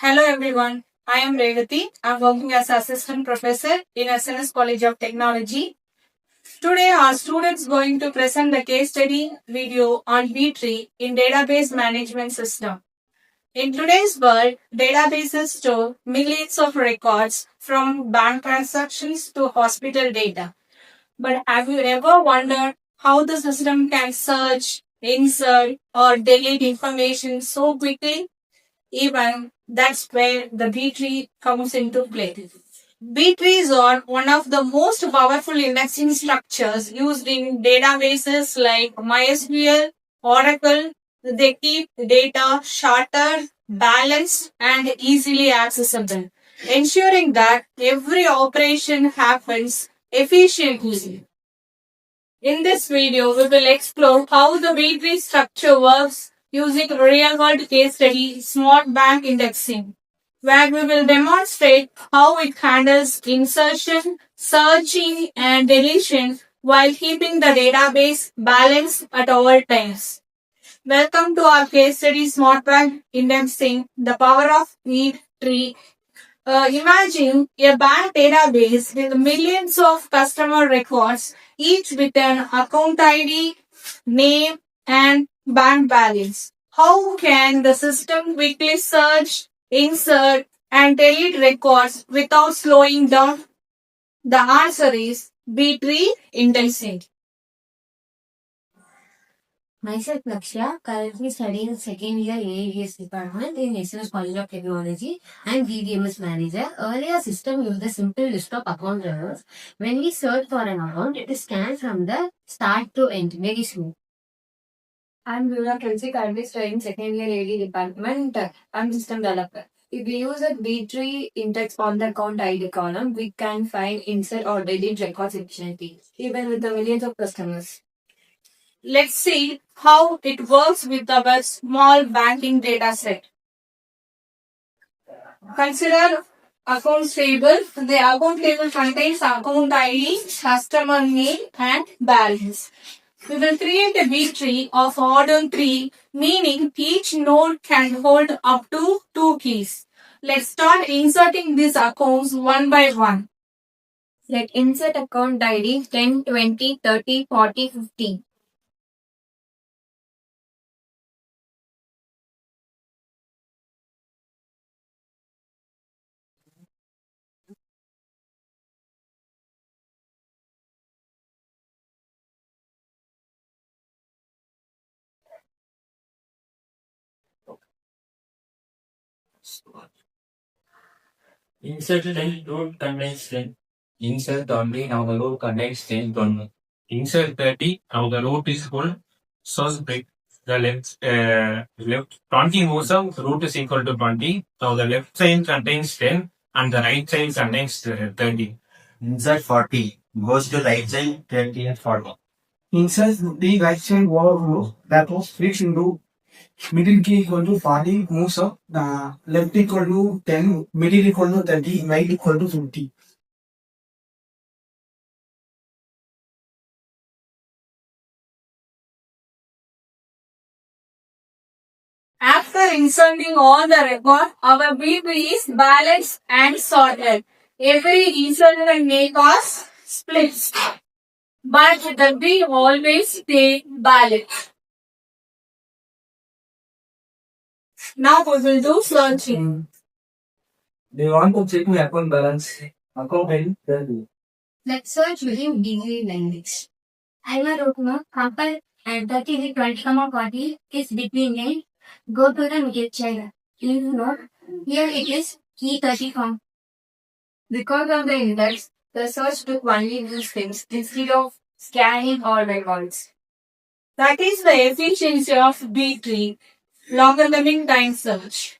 Hello everyone, I am Revati. I am working as Assistant Professor in SNS College of Technology. Today our students going to present the case study video on B-Tree in Database Management System. In today's world, databases store millions of records from bank transactions to hospital data. But have you ever wondered how the system can search, insert, or delete information so quickly? Even that's where the B tree comes into play. B trees are one of the most powerful indexing structures used in databases like MySQL, Oracle. They keep data shorter, balanced, and easily accessible, ensuring that every operation happens efficiently. In this video, we will explore how the B-tree structure works using real-world case study Smart Bank Indexing, where we will demonstrate how it handles insertion, searching, and deletion while keeping the database balanced at all times. Welcome to our case study Smart Bank Indexing, the power of B-tree. Imagine a bank database with millions of customer records, each with an account ID, name, and bank balance. How can the system quickly search, insert, and delete records without slowing down? The answer is B-tree indexing. Myself, Lakshya, currently studying second year AADS department in SNS College of Technology and DDMS manager. Earlier system used a simple list of account numbers. When we search for an account, it is scanned from the start to end, very smooth. I'm Luna Kelsey, currently studying second year AD department. I'm system developer. If we use a B-tree index on the account ID column, we can find insert or delete records efficiently, even with the millions of customers. Let's see how it works with our small banking data set. Consider accounts table. The account table contains account ID, customer name, and balance. We will create a B tree of order 3, meaning each node can hold up to 2 keys. Let's start inserting these accounts one by one. Let insert account ID 10, 20, 30, 40, 50. Insert 10 root contains 10. Insert 20 now the root contains 10 20. Insert 30 now the root is full. So break the left 20 moves up, root is equal to 20. Now the left side contains 10 and the right side contains 30. Insert 40 goes to right side 20 and 40. Insert the right side wall row that was fixed into middle key equal to 40 moves up, the left equal to 10, middle equal to 30, right equal to 50. After inserting all the record, our B tree is balanced and sorted. Every inserted may cause splits, but the B always stay balanced. Now we will do searching. They want to check my account balance. Account ID 30. Let's search using B-tree language. I wrote no compare and 30 with 20, 40 is between name. Go to the middle child. You know, here it is key 30 form. Because of the index, the search took only these things instead of scanning all records. That is the efficiency of B tree, logarithmic time search.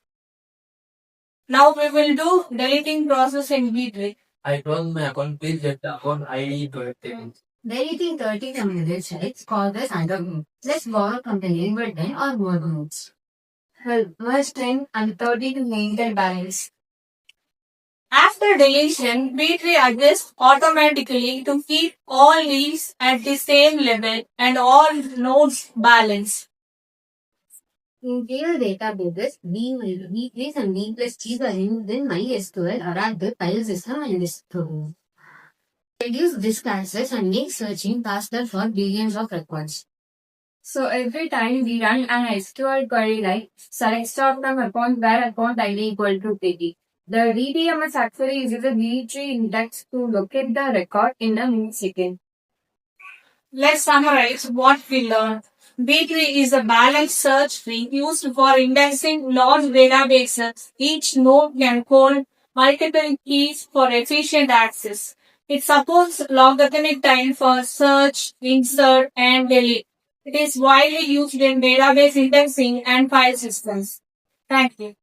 Now we will do deleting process in B tree. I told my account please get the account ID to a table. Deleting 30 from middle child called as under group. Let's borrow from the neighbor 10 or more groups. Help merge 10 and 30 to maintain balance. After deletion, B tree adjusts automatically to keep all leaves at the same level and all nodes balanced. In real databases, B trees and B plus trees are in within MySQL, Oracle, file system, and disk storage. Reduce disk access and make searching faster for billions of records. So every time we run an SQL query like select star from account where account ID equal to TD, the DBMS actually uses a B tree index to locate the record in a millisecond. Let's summarize what we learned. B-tree is a balanced search tree used for indexing large databases. Each node can hold multiple keys for efficient access. It supports logarithmic time for search, insert, and delete. It is widely used in database indexing and file systems. Thank you.